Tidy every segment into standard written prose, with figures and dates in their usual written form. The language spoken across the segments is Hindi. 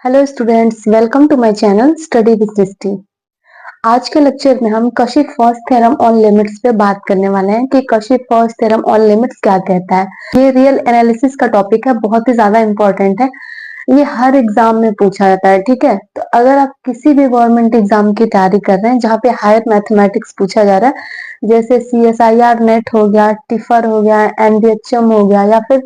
Hello students, welcome to my channel study with Drishti. आज के लेक्चर में हम कशिफ-फॉस थ्योरम ऑन लिमिट्स पे बात करने वाले हैं कि कशिफ-फॉस थ्योरम ऑन लिमिट्स क्या कहता है। ये रियल एनालिसिस का टॉपिक है, बहुत ही ज्यादा इंपॉर्टेंट है। ये हर एग्जाम में पूछा जाता है, ठीक है। तो अगर आप किसी भी गवर्नमेंट एग्जाम की तैयारी कर रहे हैं जहाँ पे हायर मैथमेटिक्स पूछा जा रहा है, जैसे CSIR नेट हो गया, टिफर हो गया, NBHM हो गया, या फिर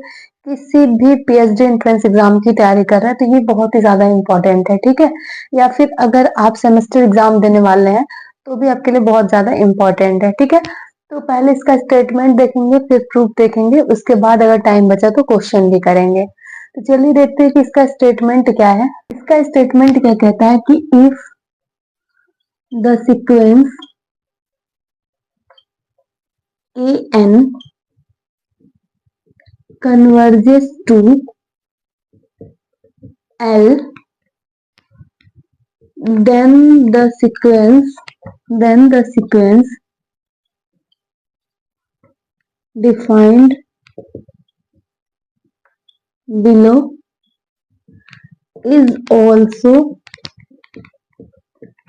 किसी भी PhD एंट्रेंस एग्जाम की तैयारी कर रहे हैं, तो ये बहुत ही ज्यादा इंपॉर्टेंट है, ठीक है। या फिर अगर आप सेमेस्टर एग्जाम देने वाले हैं तो भी आपके लिए बहुत ज्यादा इंपॉर्टेंट है, ठीक है। तो पहले इसका स्टेटमेंट देखेंगे, फिर प्रूफ देखेंगे, उसके बाद अगर टाइम बचा तो क्वेश्चन भी करेंगे। तो चलिए देखते हैं कि इसका स्टेटमेंट क्या है। इसका स्टेटमेंट क्या कहता है कि if the sequence an converges to L, then the sequence defined below is also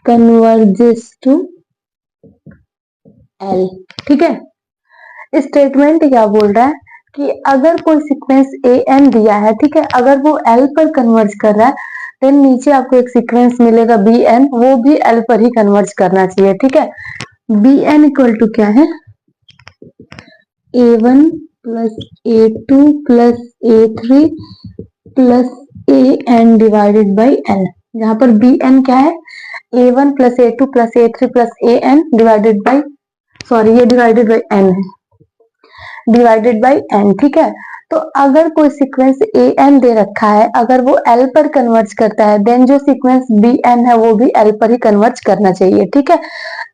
converges to L। ठीक है, स्टेटमेंट क्या बोल रहा है कि अगर कोई सीक्वेंस an दिया है, ठीक है, अगर वो L पर कन्वर्ज कर रहा है, देन नीचे आपको एक सीक्वेंस मिलेगा bn, वो भी L पर ही कन्वर्ज करना चाहिए, ठीक है। bn इक्वल टू क्या है, a1 plus a2 plus a3 plus an divided by l। यहाँ पर bn क्या है, a1 plus a2 plus a3 plus an divided by, sorry ये डिवाइडेड बाई n है, डिवाइडेड बाई n, ठीक है। तो अगर कोई सीक्वेंस an दे रखा है, अगर वो L पर कन्वर्ज करता है, देन जो सीक्वेंस bn है वो भी L पर ही कन्वर्ज करना चाहिए, ठीक है।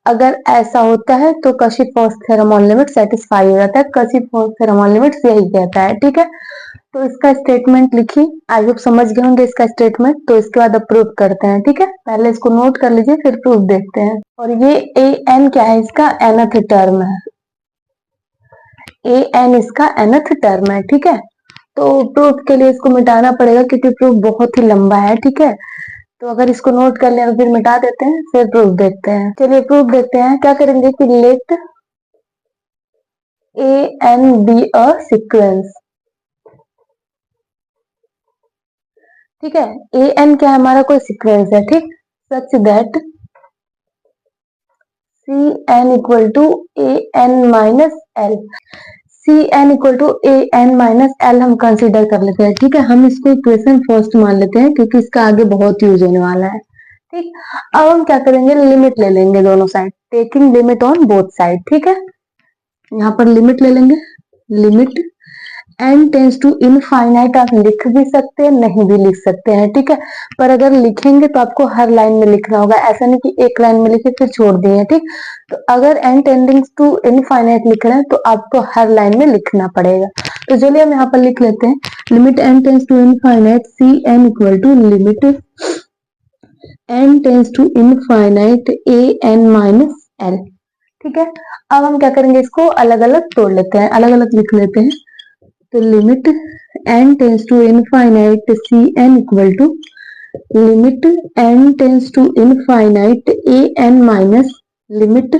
अगर ऐसा होता है तो कशिफ-फॉस थ्योरम ऑन लिमिट सेटिस्फाई हो जाता है। कशिफ-फॉस थ्योरम ऑन लिमिट्स यही कहता है, ठीक है। तो इसका स्टेटमेंट लिखिए, आई होप समझ गए होंगे इसका स्टेटमेंट। तो इसके बाद अब प्रूफ करते हैं, ठीक है। पहले इसको नोट कर लीजिए, फिर प्रूफ देखते हैं। और ये an क्या है, इसका nth टर्म है, an इसका nth टर्म है, ठीक है। तो प्रूफ के लिए इसको मिटाना पड़ेगा क्योंकि प्रूफ बहुत ही लंबा है, ठीक है। तो अगर इसको नोट कर लिया तो फिर मिटा देते हैं, फिर प्रूफ देखते हैं। चलिए प्रूफ देखते हैं। क्या करेंगे कि let an be a sequence, ठीक है। an क्या है, हमारा कोई सीक्वेंस है, ठीक। Such that cn equal to an minus L, cn equal to an minus L हम कंसीडर कर लेते हैं, ठीक है। हम इसको इक्वेशन फर्स्ट मान लेते हैं क्योंकि इसका आगे बहुत यूज होने वाला है, ठीक। अब हम क्या करेंगे, लिमिट ले लेंगे दोनों side, taking limit on both side, ठीक है। यहाँ पर लिमिट ले लेंगे, limit n tends to infinite आप लिख भी सकते हैं, नहीं भी लिख सकते हैं, ठीक है। पर अगर लिखेंगे तो आपको हर लाइन में लिखना होगा, ऐसा नहीं कि एक लाइन में लिखे फिर छोड़ दिए, ठीक। तो अगर n टेंडिंग टू इनफाइनाइट लिख रहे हैं तो आपको हर लाइन में लिखना पड़ेगा। तो चलिए हम यहाँ पर लिख लेते हैं, limit n tends to infinite cn equal to limit n tends to infinite an minus l, ठीक है। अब हम क्या करेंगे, इसको अलग अलग तोड़ लेते हैं, अलग अलग लिख लेते हैं। तो limit n tends to infinite cn equal to limit n tends to infinite an minus limit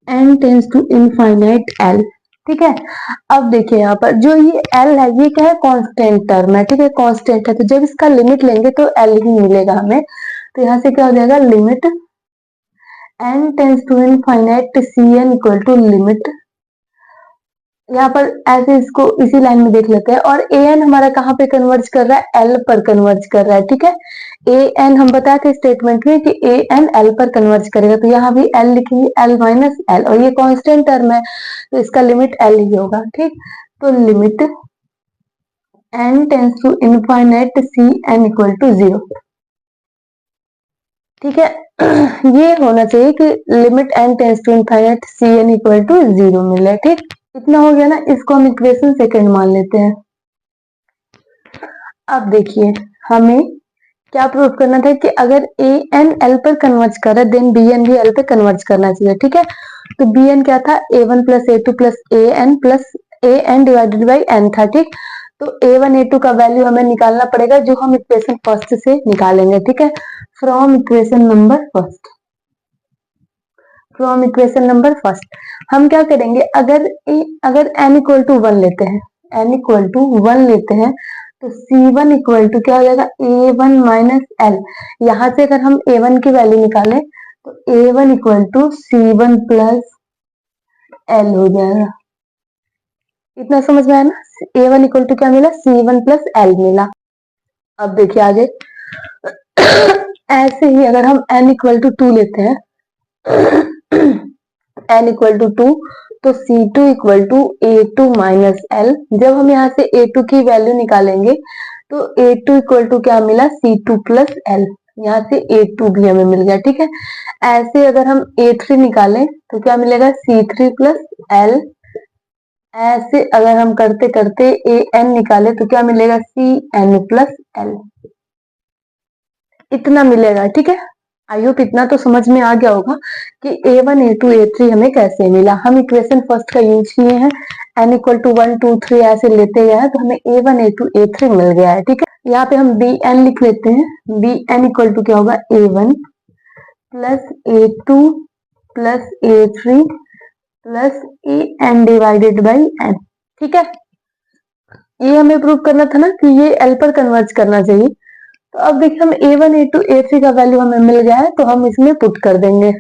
n tends to infinite l, ठीक है। अब देखिए यहाँ पर जो ये l है, ये क्या है, कांस्टेंट टर्म है, ठीक है, कांस्टेंट है। तो जब इसका लिमिट लेंगे तो l ही मिलेगा हमें। तो यहाँ से क्या हो जाएगा, limit n tends to infinite cn equal to limit, यहाँ पर ऐसे इसको इसी लाइन में देख लेते हैं। और an हमारा कहाँ पे कन्वर्ज कर रहा है, l पर कन्वर्ज कर रहा है, ठीक है। an हम बताए थे स्टेटमेंट में कि an l पर कन्वर्ज करेगा, तो यहाँ भी l लिखेंगे, l माइनस l, और ये कांस्टेंट टर्म है तो इसका लिमिट l ही होगा, ठीक। तो limit n tends to infinite cn equal to 0, ठीक है। ये होना चाहिए कि limit n tends to infinite cn equal to 0 मिले, ठीक। इतना हो गया ना, इसको हम इक्वेशन सेकंड मान लेते हैं। अब देखिए हमें क्या प्रूव करना था कि अगर an l पर कन्वर्ज कर रहा है, देन bn भी l पे कन्वर्ज करना चाहिए, ठीक है। तो bn क्या था, a1 plus a2 plus an plus an divided by n था, ठीक। तो a1 a2 का वैल्यू हमें निकालना पड़ेगा जो हम इक्वेशन फर्स्ट से निकालेंगे, ठीक है। फ्रॉम इक्वेशन नंबर फर्स्ट हम क्या करेंगे, अगर n इक्वल टू 1 लेते हैं, तो C1 इक्वल टू क्या हो जाएगा, A1 माइनस L। यहाँ से अगर हम A1 की वैल्यू निकालें तो A1 equal to C1 plus L हो जाएगा। इतना समझ में आया ना। A1 इक्वल टू क्या मिला, C1 प्लस L मिला। अब देखिए आगे ऐसे ही अगर हम n इक्वल टू 2 लेते हैं n इक्वल टू 2 तो C2 equal to A2 minus L। जब हम यहाँ से A2 की वैल्यू निकालेंगे तो A2 इक्वल टू क्या मिला, C2 प्लस L। यहाँ से A2 भी हमें मिल गया, ठीक है। ऐसे अगर हम A3 निकालें तो क्या मिलेगा, C3 प्लस L। ऐसे अगर हम करते करते AN निकाले तो क्या मिलेगा, CN प्लस L। इतना मिलेगा, ठीक है। आई होप इतना तो समझ में आ गया होगा कि A1 A2 A3 हमें कैसे मिला। हम इक्वेशन फर्स्ट का यूज किए हैं, n इक्वल टू 1 2 3 ऐसे लेते गए हैं तो हमें A1 A2 A3 मिल गया है, ठीक है। यहाँ पे हम Bn लिख लेते हैं। Bn इक्वल टू क्या होगा, A1 plus A2 plus A3 plus AN divided by n, ठीक है। ये हमें प्रूव करना था ना कि ये L पर कन्वर्ज करना चाहिए। तो अब देखिए हम A1 A2 A3 का वैल्यू हमें मिल गया है तो हम इसमें पुट कर देंगे।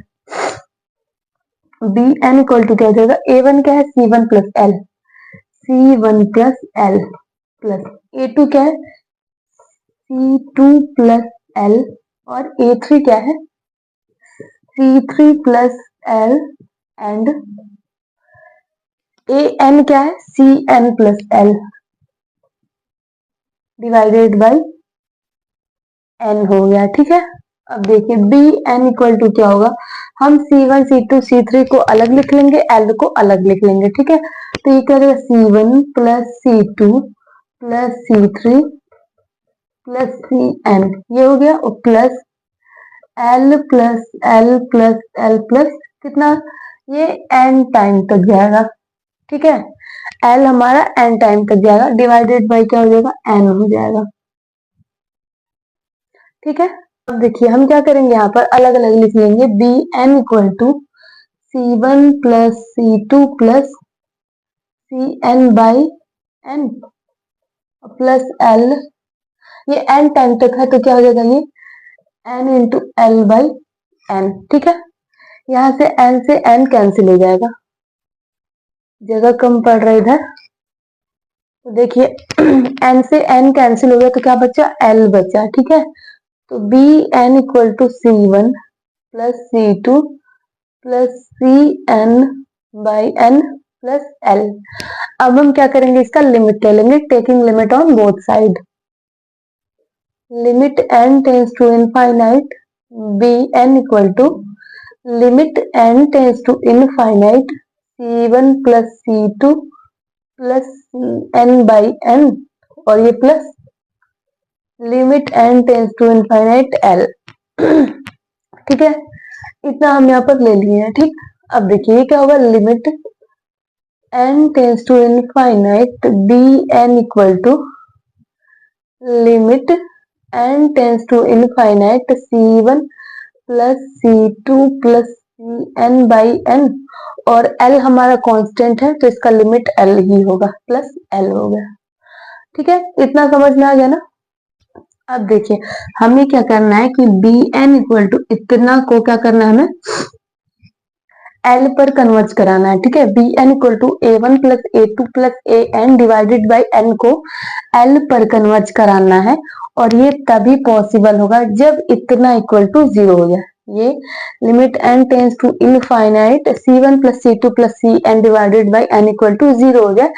Bn इक्वल टू क्या हो जाएगा, A1 क्या है, C1 plus L, C1 plus L plus A2 क्या है, C2 प्लस L और A3 क्या है, C3 plus L and AN क्या है, CN plus L divided by n हो गया, ठीक है। अब देखिए Bn इक्वल टू क्या होगा, हम C1 C2 C3 को अलग लिख लेंगे, L को अलग लिख लेंगे, ठीक है। तो ये क्या हो जाएगा, C1 plus C2 plus C3 plus CN, ये हो गया, और plus L plus L plus L plus कितना, ये n टाइम तक जाएगा, ठीक है। L हमारा n टाइम तक जाएगा, डिवाइडेड बाई क्या हो जाएगा, n हो जाएगा, ठीक है। अब देखिए हम क्या करेंगे, यहाँ पर अलग अलग लिख लेंगे। Bn equal to C1 plus C2 plus CN by n plus L, ये n टाइम तक है तो क्या हो जाएगा, ये n into L by n, ठीक है। यहाँ से n कैंसिल हो जाएगा, जगह कम पड़ रहा है इधर, तो देखिए n से n कैंसिल हो गया तो क्या बचा, L बचा, ठीक है। तो Bn equal to C1 plus C2 plus CN by n plus L। अब हम क्या करेंगे, इसका लिमिट ले लेंगे, taking limit on both side. Limit n tends to infinite Bn equal to limit n tends to infinite C1 plus C2 plus CN by n, और ये plus limit n tends to infinite L, ठीक है। इतना हम यहाँ पर ले लिए हैं, ठीक। अब देखिए क्या होगा, limit n tends to infinite Bn equal to limit n tends to infinite C1 plus C2 plus CN by n, और L हमारा कांस्टेंट है तो इसका लिमिट L ही होगा, प्लस L हो गया, ठीक है। इतना समझ में आ गया ना। अब देखिए हमें क्या करना है कि Bn इक्वल टू इतना को क्या करना है, हमें L पर कन्वर्ट कराना है, ठीक है। Bn equal to A1 plus A2 plus AN divided by n को L पर कन्वर्ट कराना है, और ये तभी पॉसिबल होगा जब इतना इक्वल टू 0 हो जाए। ये limit n tends to infinite C1 plus C2 plus CN divided by n equal to 0 हो जाए,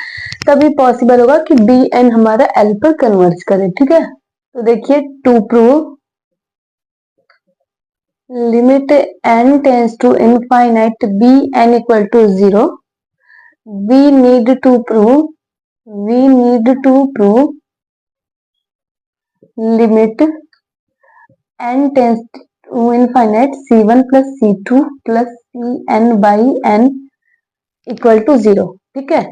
तभी पॉसिबल होगा कि Bn हमारा L पर कन्वर्ट करे, ठीक है। तो देखिए to prove limit n tends to infinite Bn equal to 0, we need to prove limit n tends to infinite C1 plus C2 plus Cn by n equal to 0, ठीक है।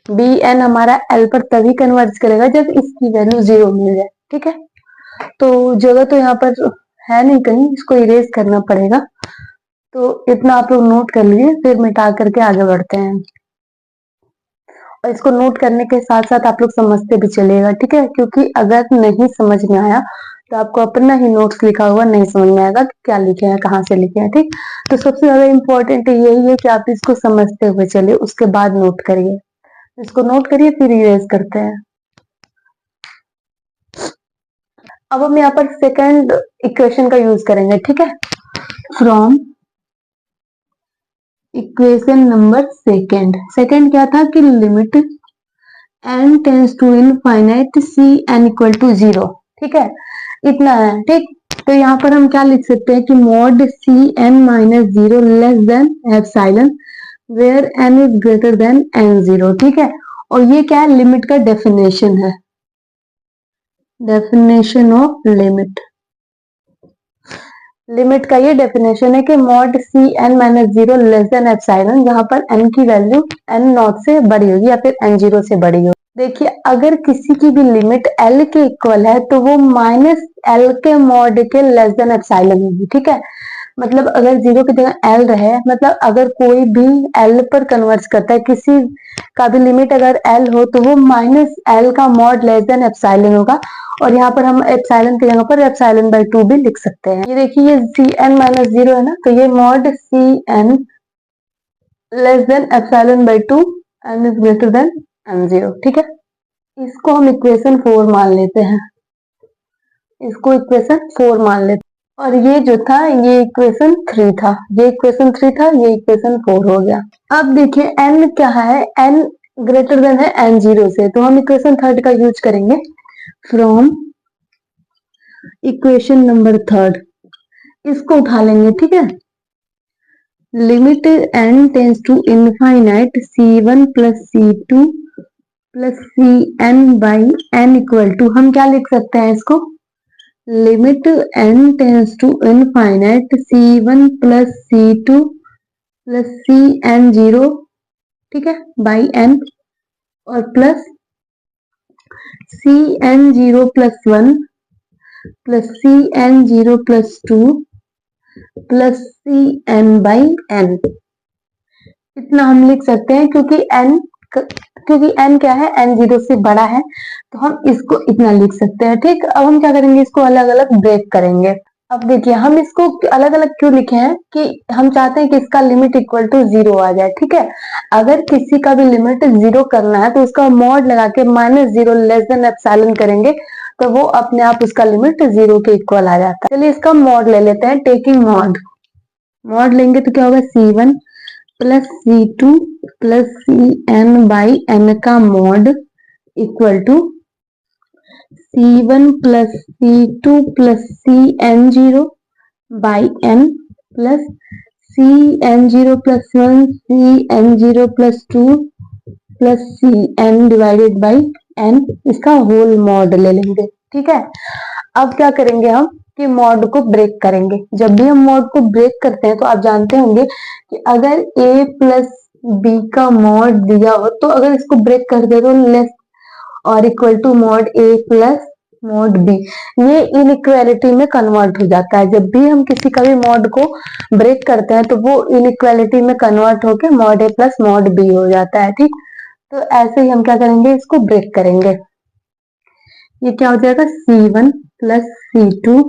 बी एन हमारा एल पर तभी कन्वर्ज करेगा जब इसकी वैल्यू 0 मिल जाए। ठीक है, तो जगह तो यहाँ पर है नहीं कहीं, इसको इरेज करना पड़ेगा। तो इतना आप लोग नोट कर लीजिए, फिर मिटा करके आगे बढ़ते हैं। और इसको नोट करने के साथ साथ आप लोग समझते भी चलिएगा। ठीक है, क्योंकि अगर नहीं समझ में आया तो आपको अपना ही नोट्स लिखा हुआ नहीं समझ में आएगा कि क्या लिखे हैं, कहाँ से लिखे हैं। ठीक, तो सबसे ज्यादा इम्पोर्टेंट यही है कि आप इसको समझते हुए चलिए, उसके बाद नोट करिए। इसको नोट करिए, फिर इरेज करते हैं। अब हम यहाँ पर सेकंड इक्वेशन का यूज करेंगे। ठीक है, फ्रॉम इक्वेशन नंबर सेकंड क्या था कि limit n tends to infinite C n equal to 0। ठीक है, इतना है। ठीक, तो यहाँ पर हम क्या लिख सकते हैं कि mod C N minus 0 less than epsilon where n is greater than n0। ठीक है, और ये क्या है, लिमिट का डेफिनेशन है, डेफिनेशन ऑफ लिमिट। लिमिट का ये डेफिनेशन है कि mod C N minus 0 less than epsilon, जहां पर n की वैल्यू n नॉट से बड़ी होगी या फिर n0 से बड़ी होगी। देखिए, अगर किसी की भी लिमिट l के इक्वल है तो वो माइनस l के मॉड के लेस देन एप्सिलॉन होगी। ठीक है, मतलब अगर 0 की जगह l रहे, मतलब अगर कोई भी l पर कन्वर्ट करता है, किसी का भी लिमिट अगर l हो तो वो माइनस l का मॉड लेस देन एप्सिलॉन होगा। और यहाँ पर हम एप्सिलॉन की जगह पर एप्सिलॉन बाई 2 भी लिख सकते हैं। ये देखिए, ये सी एन माइनस 0 है ना, तो ये mod C N less than epsilon by 2 N is greater than n0। ठीक है, इसको हम इक्वेशन 4 मान लेते हैं, इसको इक्वेशन 4 मान लेते हैं। और ये जो था ये इक्वेशन 3 था, ये इक्वेशन 3 था, ये इक्वेशन 4 हो गया। अब देखिए n क्या है, n ग्रेटर देन है n0 से, तो हम इक्वेशन 3 का यूज करेंगे। फ्रॉम इक्वेशन नंबर 3 इसको उठा लेंगे। ठीक है, limit n tends to infinite c1 plus c2 plus C N by N equal to, हम क्या लिख सकते हैं इसको, limit n tends to infinite c1 plus c2 plus C N 0। ठीक है, बाई n और plus C N 0 plus 1 plus C N 0 plus 2 plus C N by n। इतना हम लिख सकते हैं, क्योंकि n क्या है, n0 से बड़ा है, तो हम इसको इतना लिख सकते हैं। ठीक, अब हम क्या करेंगे, इसको अलग अलग ब्रेक करेंगे। अब देखिए, हम इसको अलग अलग क्यों लिखे हैं कि हम चाहते हैं कि इसका लिमिट इक्वल टू 0 आ जाए। ठीक है, अगर किसी का भी लिमिट 0 करना है तो उसका मॉड लगा के माइनस 0 लेस देन एप्सिलॉन करेंगे, तो वो अपने आप उसका लिमिट 0 के इक्वल आ जाता है। चलिए इसका मॉड ले लेते हैं, टेकिंग मॉड लेंगे तो क्या होगा, c1 plus c2 plus C N by N का mod equal to c1 plus c2 plus C N 0 by N plus C N 0 plus 1 C N 0 plus 2 plus C N divided by N, इसका होल मॉड ले लेंगे। ठीक है, अब क्या करेंगे हम कि मॉड को ब्रेक करेंगे। जब भी हम मॉड को ब्रेक करते हैं तो आप जानते होंगे कि अगर a प्लस बी का मॉड दिया हो तो अगर इसको ब्रेक कर दे तो लेस और equal to mod a plus mod b, ये इनइक्वालिटी में कन्वर्ट हो जाता है। जब भी हम किसी का भी मॉड को ब्रेक करते हैं तो वो इनइक्वालिटी में कन्वर्ट होकर mod a plus mod b हो जाता है। ठीक, तो ऐसे ही हम क्या करेंगे, इसको ब्रेक करेंगे। ये क्या हो जाएगा, c1 plus c2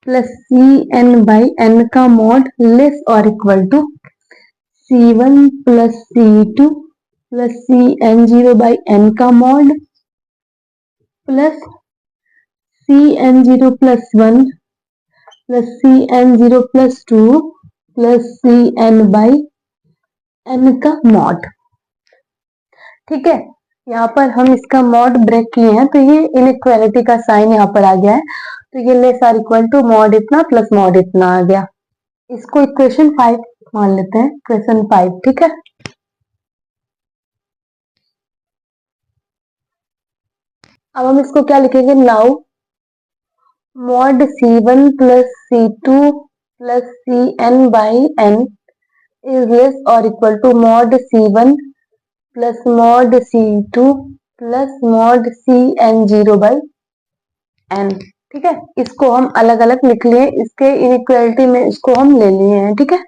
plus C N by N का मॉड लेस और equal to c1 plus c2 plus C N 0 by N का mod plus C N 0 plus 1 plus C N 0 plus 2 plus C N by N का मॉड। ठीक है, यहाँ पर हम इसका मॉड ब्रेक किए हैं तो ये इनइक्वालिटी का साइन यहाँ पर आ गया है, तो ये less or equal to mod इतना प्लस मॉड इतना आ गया। इसको इक्वेशन 5 मान लेते हैं, इक्वेशन 5। ठीक है, अब हम इसको क्या लिखेंगे, now mod c1 plus c2 plus C N by N is less और equal to mod c1 plus mod C2 plus mod CN0/N। ठीक है, इसको हम अलग अलग लिख लिए, इसके इनइक्वालिटी में इसको हम ले लिए हैं। ठीक है,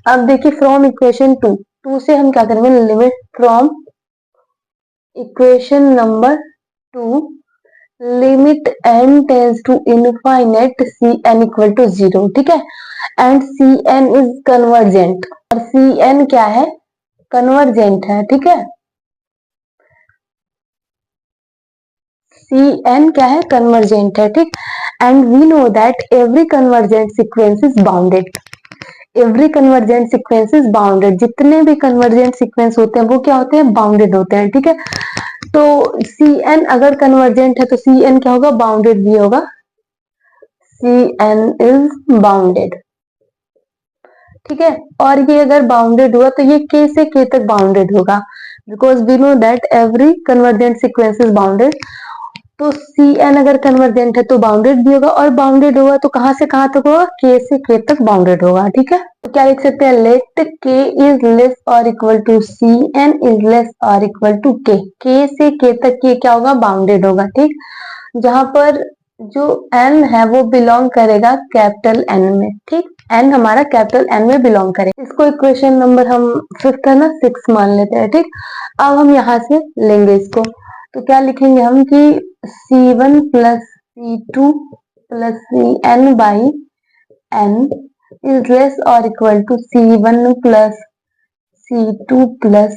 अब देखिए फ्रॉम इक्वेशन 2 से हम क्या करेंगे, limit from equation number 2 limit n tends to infinite Cn equal to 0। ठीक है, एंड Cn इज कन्वर्जेंट, और Cn क्या है, कन्वर्जेंट है। ठीक है, Cn क्या है, कन्वर्जेंट है। ठीक, and we know that every convergent sequence is bounded. Every convergent sequence is bounded, जितने भी कन्वर्जेंट सीक्वेंस होते हैं वो क्या होते हैं, बाउंडेड होते हैं। ठीक है, तो Cn अगर कन्वर्जेंट है तो Cn क्या होगा, बाउंडेड भी होगा। Cn is bounded. ठीक है, और ये अगर बाउंडेड हुआ तो ये k से k तक बाउंडेड होगा, because we know that every convergent sequence is bounded. तो Cn अगर कन्वर्जेंट है तो बाउंडेड भी होगा, और बाउंडेड होगा तो कहां से कहां तक होगा, k से k तक बाउंडेड होगा। ठीक है, तो क्या लिख सकते हैं, लेट k इज लेस और equal to Cn is less और इक्वल टू k। k से k तक ये क्या होगा, बाउंडेड होगा। ठीक, जहां पर जो n है वो बिलोंग करेगा कैपिटल N में। ठीक, n हमारा कैपिटल N में बिलोंग करेगा। इसको इक्वेशन नंबर हम 5th है ना, 6 मान लेते हैं। ठीक, अब हम यहाँ से लेंगे इसको, तो क्या लिखेंगे हम कि C1 plus C2 plus Cn/n is less और equal to C1 plus C2 plus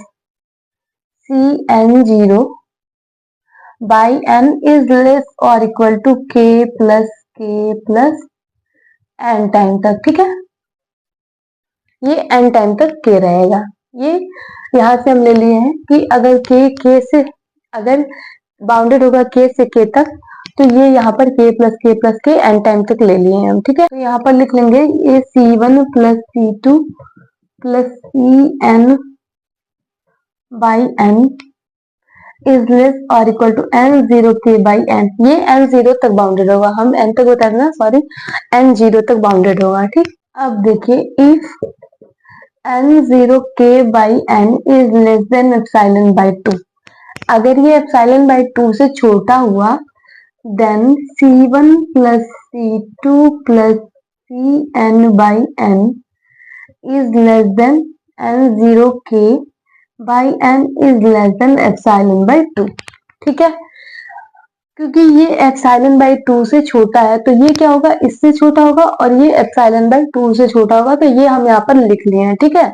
Cn0 by n is less और equal to k plus n time तक। ठीक है, ये n टाइम तक k रहेगा। ये यहां से हम ले लिए हैं कि अगर k से अगर बाउंडेड होगा k से k तक, तो ये यहाँ पर k plus k n time तक ले लिए हैं हम। ठीक है, तो यहाँ पर लिख लेंगे ये C1 plus C2 plus Cn/n is less और इक्वल टू N0k/n। ये N0 तक बाउंडेड होगा, हम N तक बता देना, सॉरी, N0 तक बाउंडेड होगा। ठीक, अब देखिए if N0k/n is less than ε/2, अगर ये ε/2 से छोटा हुआ, then C1 plus C2 plus Cn/n is less than N0k/n is less than ε/2। ठीक है, क्योंकि ये ε/2 से छोटा है तो ये क्या होगा, इससे छोटा होगा, और ये ε/2 से छोटा होगा, तो ये हम यहाँ पर लिख लिए हैं। ठीक है,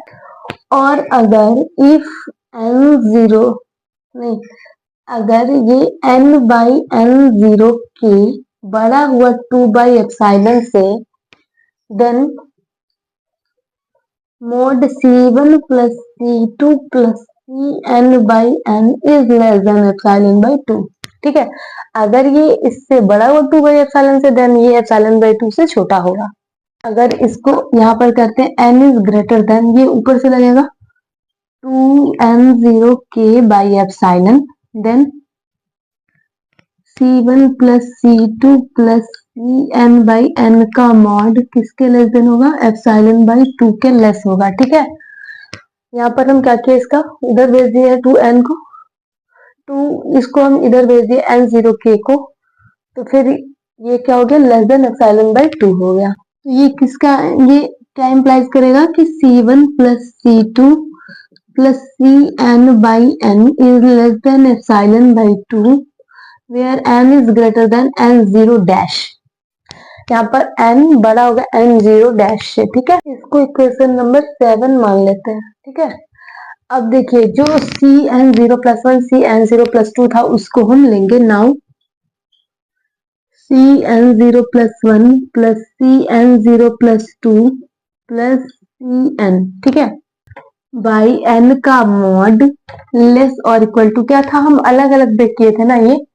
और अगर इफ n0 नहीं, अगर ये n/n0 के बड़ा हुआ 2/ε से, then mod C1 plus C2 plus Cn/n is less than ε/2। ठीक है, अगर ये इससे बड़ा हुआ 2/ε से, देन ये ε/2 से छोटा होगा। अगर इसको यहाँ पर करते हैं n इज ग्रेटर देन, ये ऊपर से लगेगा 2n0k/ε, then C1 plus C2 plus Cn/n का मॉड किसके लेस देन होगा, ε/2 के लेस होगा। ठीक है, यहाँ पर हम क्या किए, इसका इधर भेज दिए 2n को, 2 इसको हम इधर भेज दिए N0k को, तो फिर ये क्या हो गया, लेस देन ε/2 हो गया। तो ये किसका, ये क्या इम्प्लाइज करेगा कि C1 plus C2 plus Cn/n is less than ε/2 where n is greater than n0 dash. यहाँ पर n बड़ा होगा n0 डैश से। ठीक है, इसको इक्वेशन नंबर 7 मान लेते हैं। ठीक है, अब देखिए जो Cn0+1 Cn0+2 था उसको हम लेंगे now Cn0+1 plus Cn0+2 plus Cn। ठीक है, बाई n का मॉड लेस और इक्वल टू, क्या था, हम अलग अलग देख किए थे ना, ये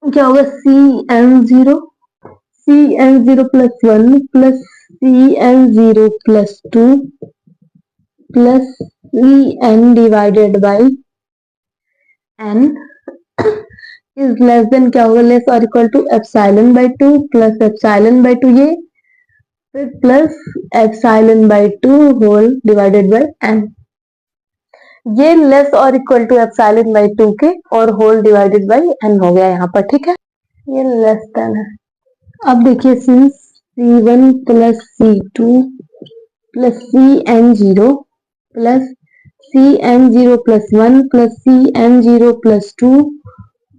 क्या होगा, Cn0+1 plus Cn0+2 plus Cn divided by n is less then, क्या होगा, लेस और इक्वल टू ε/2 प्लस ε/2 ये, फिर plus ε/2 whole divided by n। ये लेस और इक्वल टू एप्सिलॉन बाई 2 के और होल डिवाइडेड बाई n हो गया यहाँ पर, ठीक है। ये लेस देन है। अब देखिए since C1 plus C2 plus CN0 plus CN0 plus 1 plus CN0 plus 2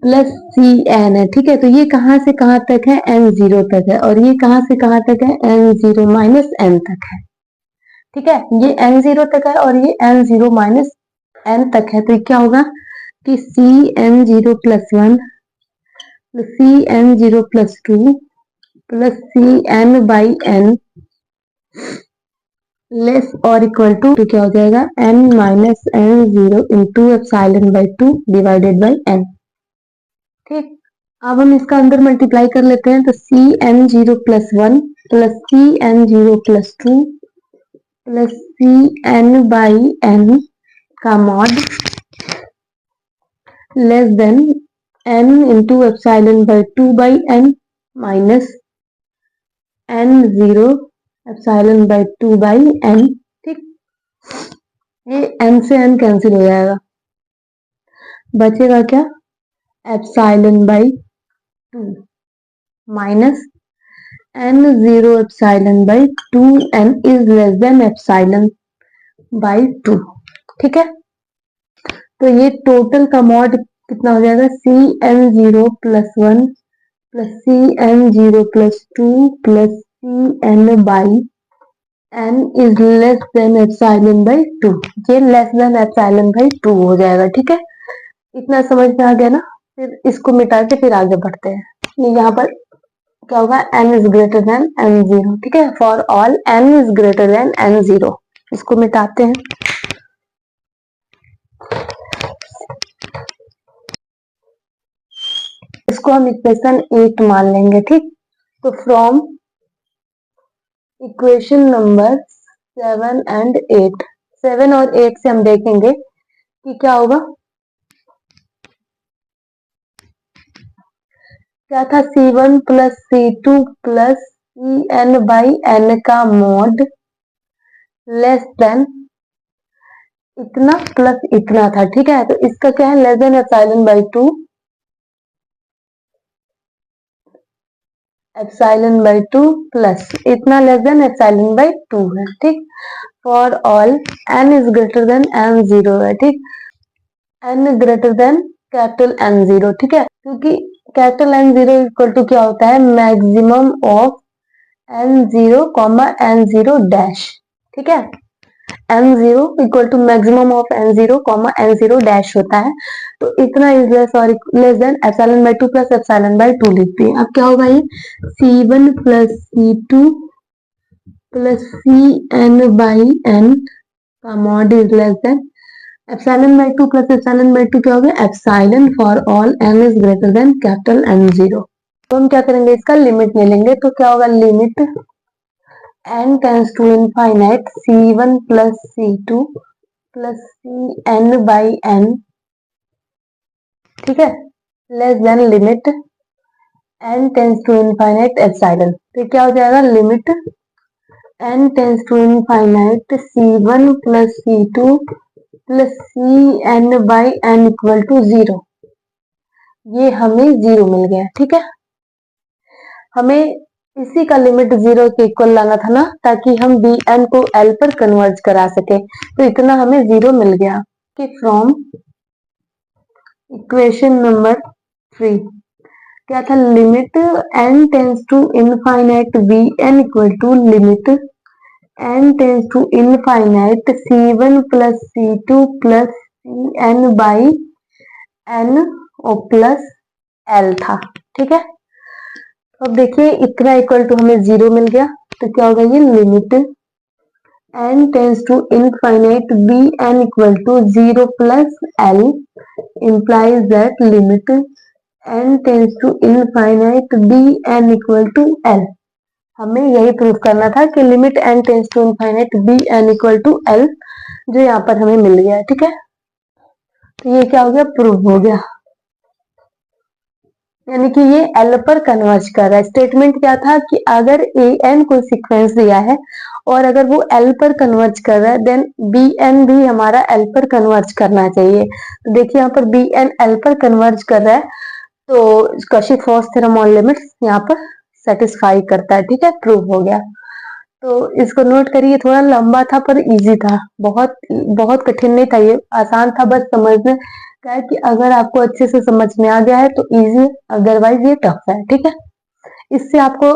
plus CN है, ठीक है। तो ये कहाँ से कहाँ तक है, N0 तक है, और ये कहाँ से कहाँ तक है, N0 माइनस N तक है, ठीक है। ये N0 तक है और ये N0 माइनस N तक है। तो ये क्या होगा कि CN0 plus 1 plus CN0 plus 2 plus CN by N less और इक्वल टू क्या हो जाएगा, N minus N0 into epsilon by 2 divided by N, ठीक। अब हम इसका अंदर मल्टीप्लाई कर लेते हैं। तो CN0 plus 1 plus CN0 plus 2 plus CN by N का mod less than N into epsilon by 2 by N minus N0 epsilon by 2 by N, ठीक। ये N से N कैंसिल हो जाएगा, बचेगा क्या, epsilon by 2 minus N0 epsilon by 2N is less than epsilon by 2, ठीक है। तो ये टोटल का मॉड कितना हो जाएगा, CN0 plus 1 plus CN0 plus 2 plus CN by N is less than epsilon by 2। ये लेस देन एप्सिलॉन बाई 2 हो जाएगा, ठीक है। इतना समझ में आ गया ना। फिर इसको मिटा के फिर आगे बढ़ते हैं। यहाँ पर क्या होगा, n is greater than n0, ठीक है। For all n is greater than n0, इसको मिटाते हैं। इसको हम इक्वेशन 8 मान लेंगे, ठीक। तो फ्रॉम इक्वेशन नंबर 7 एंड 8, 7 और 8 से हम देखेंगे कि क्या होगा। क्या था, C1 plus C2 plus CN by N का मॉड लेस देन इतना प्लस इतना था, ठीक है। तो इसका क्या है, less than epsilon by 2, epsilon by 2 plus इतना लेस देन एप्सिलॉन बाई 2 है, ठीक। For all n is greater than n0 है, ठीक। n greater than capital N0, ठीक है। क्योंकि कैपिटल N0 इक्वल टू क्या होता है, maximum of N0 comma N0 dash, ठीक है। N0 equal to maximum of N0 comma N0 dash होता है। तो इतना इज लेस और less than epsilon by 2 plus epsilon by 2 लिखते हैं। अब क्या होगा, ये C1 plus C2 plus CN by N का mod is less than epsilon by 2 plus epsilon by 2 क्या हो गया, epsilon for all n is greater than capital N0। तो हम क्या करेंगे, इसका लिमिट ले लेंगे। तो क्या होगा, limit n tends to infinite C1 plus C2 plus CN by N, ठीक है, less than limit n tends to infinite epsilon. तो क्या हो जाएगा, limit n tends to infinite C1 plus C2 plus CN by N equal to 0। ये हमें 0 मिल गया, ठीक है। हमें इसी का लिमिट 0 के इक्वल लाना था ना, ताकि हम Bn को L पर कन्वर्ट करा सके। तो इतना हमें 0 मिल गया कि फ्रॉम इक्वेशन नंबर 3 क्या था, limit n tends to infinite Bn equal to limit n tends to infinite C1 plus C2 plus CN by N और प्लस L था, ठीक है। अब देखिए इतना इक्वल टू हमें 0 मिल गया। तो क्या होगा, ये limit n tends to infinite Bn equal to 0 plus L implies that limit n tends to infinite Bn equal to L। हमें यही प्रूव करना था कि limit n tends to infinite Bn equal to L, जो यहाँ पर हमें मिल गया, ठीक है। तो ये क्या हो गया, प्रूव हो गया। यानी कि ये एल पर कन्वर्ज कर रहा है। स्टेटमेंट क्या था कि अगर ए एन कोई सीक्वेंस दिया है और अगर वो एल पर कन्वर्ज कर रहा है देन बी एन भी हमारा एल पर कन्वर्ज करना चाहिए। तो देखिए यहाँ पर बी एन एल पर कन्वर्ज कर रहा है तो कशिफ-फॉस थ्योरम ऑन लिमिट्स यहाँ पर सेटिस्फाई करता है। ठीक है, प्रूव हो गया। तो इसको नोट करिए, थोड़ा लंबा था पर इजी था, बहुत बहुत कठिन नहीं था, ये आसान था बस समझने का है कि अगर आपको अच्छे से समझ में आ गया है तो इजी, अदरवाइज ये टफ है। ठीक है, इससे आपको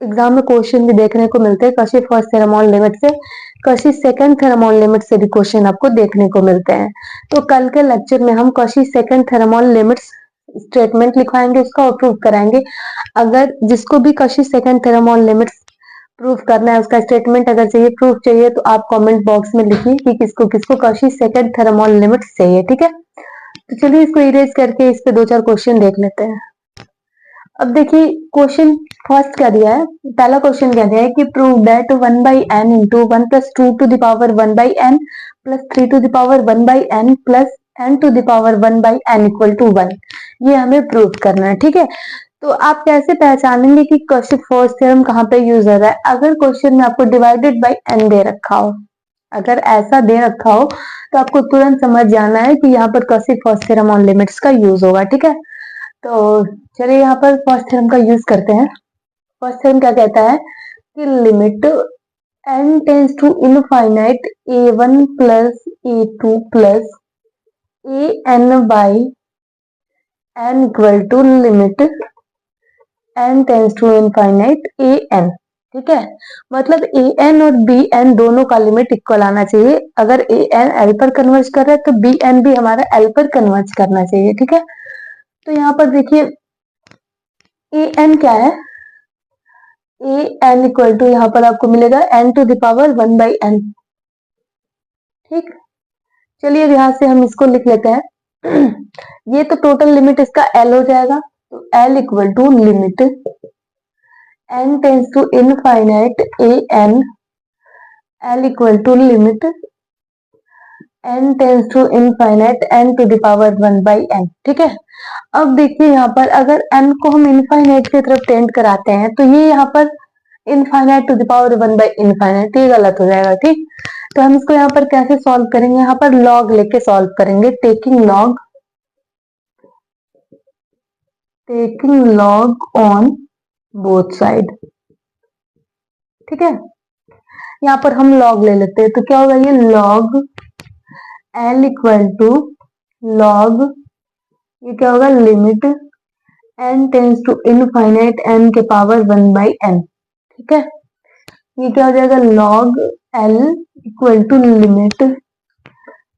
एग्जाम में क्वेश्चन भी देखने को मिलते हैं Cauchy's first theorem on limit से, Cauchy's second theorem on limit से भी क्वेश्चन आपको देखने को मिलते हैं। तो कल के लेक्चर में हम Cauchy's second theorem on limits statement लिखवाएंगे, उसका प्रूव कराएंगे। अगर जिसको भी Cauchy's second theorem on limits proof करना है, उसका स्टेटमेंट अगर चाहिए, प्रूफ चाहिए, तो आप कमेंट बॉक्स में लिखिए कि किसको किसको Kashif second theorem on limits चाहिए। ठीक है, तो चलिए इसको इरेज करके इस पे 2-4 क्वेश्चन देख लेते हैं। अब देखिए क्वेश्चन फर्स्ट क्या दिया है, पहला क्वेश्चन क्या दिया है कि prove that 1/n into 1 plus 2 to the power 1/n plus 3 to the power 1/n plus n to the power 1/n equal to 1, ये हमें प्रूव करना है। ठीक है, तो आप कैसे पहचानेंगे कि कशिफ-फॉस थ्योरम कहाँ पे यूज हो रहा है? अगर क्वेश्चन में आपको डिवाइडेड बाय n दे रखा हो, अगर ऐसा दे रखा हो तो आपको तुरंत समझ जाना है कि यहाँ पर कशिफ-फॉस थ्योरम ऑन लिमिट्स का यूज होगा। ठीक है, तो चलिए यहाँ पर फर्स्ट थ्योरम का यूज करते हैं। फर्स्ट थ्योरम क्या कहता है कि limit n tends to infinite a1 plus a2 plus an by n equal to limit n tends to infinite an। ठीक है, मतलब an और bn दोनों का लिमिट इक्वल आना चाहिए। अगर an l पर कन्वर्ज कर रहा है तो bn भी हमारा l पर कन्वर्ज करना चाहिए। ठीक है, तो यहाँ पर देखिए an क्या है, an इक्वल टू यहाँ पर आपको मिलेगा n to the power 1/n। ठीक, चलिए अब यहाँ से हम इसको लिख लेते हैं ये तो टोटल लिमिट इसका l हो जाएगा, तो l equal to limit n tends to infinite an, l equal to limit n tends to infinite n to the power 1/n। ठीक है, अब देखिए यहाँ पर अगर n को हम इनफाइनाइट की तरफ टेंड कराते हैं तो ये यहाँ पर इनफाइनाइट टू द पावर 1/इनफाइनाइट, ये गलत हो जाएगा। ठीक, तो हम इसको यहाँ पर कैसे सॉल्व करेंगे, यहाँ पर लॉग लेके सॉल्व करेंगे, taking log on both side. ठीक है, यहाँ पर हम लॉग ले लेते हैं तो क्या होगा, ये log l equal to log, ये क्या होगा, limit n tends to infinite n के पावर 1/n। ठीक है, ये क्या हो जाएगा, log l equal to limit